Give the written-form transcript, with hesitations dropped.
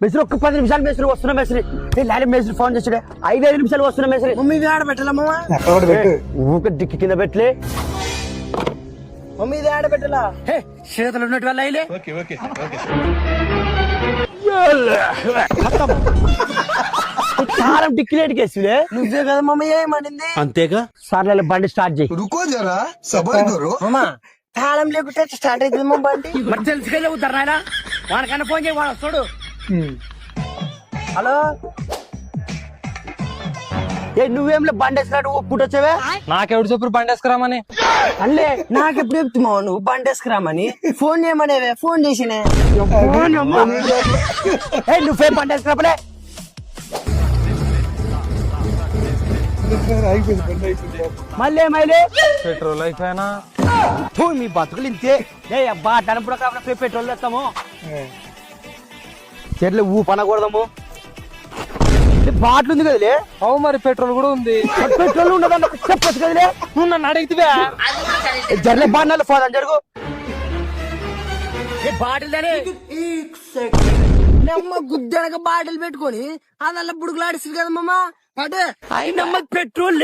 మెసరు ఒక్క 10 నిమిషాలు మెసరు వస్తున్నా మెసరి లాలి మెసరు ఫోన్ చేసాడే 5 నిమిషాలు వస్తున్నా మెసరి మమ్మీ ఇది ఆడ పెట్టలమ్మా ఊక డిక్కి కింద పెట్టలే మమ్మీ ఇది ఆడ పెట్టలా చేతులు ఉన్నట్టు వల్ల అయిలే కారం టిక్కిలేటికి వేసిలే నువ్వే కదా మమ్మీ ఏమనింది అంతేగా సార్లు బండి స్టార్ట్ చేయి रुको जरा सबर करो మామా తాళం లేకుంటే స్టార్ట్ అవుతుంది మా బండి మరి తెలుసుకెళ్ళి ఉద్దరు నాయన వాడికన్నా ఫోన్ చేయి వాడు వస్తాడు హలో నువ్వేంలో బండి వేసినట్టు పుట్టొచ్చావే నాకెవడు చెప్పు బండి వేసుకురామని అల్లే నాకెప్పుడు చెప్తున్నావు నువ్వు బండి వేసుకురామని ఫోన్ చేయమనేవే ఫోన్ చేసినే నువ్వే బండి వేసుకురాపలే మళ్ళీ మళ్ళీ పెట్రోల్ అయిపోయినా మీ బతుకులు ఇంతే అబ్బా టనప్పుడు కాబట్టి పెట్రోల్ తెస్తాము చెట్లు ఊ పనకూడదాము బాటిల్ ఉంది కదలే అవు మరి పెట్రోల్ కూడా ఉంది పెట్రోల్ ఉండదు చెప్పచ్చు కదలే నువ్వు నన్ను అడిగితే జర్లే బాగా పోదాం జరుగు బాటిల్ నమ్మ గుద్దనక బాటిల్ పెట్టుకొని అదల్లా బుడుకులాడిస్తుంది కదా మామ అదే అయినమ్మ పెట్రోల్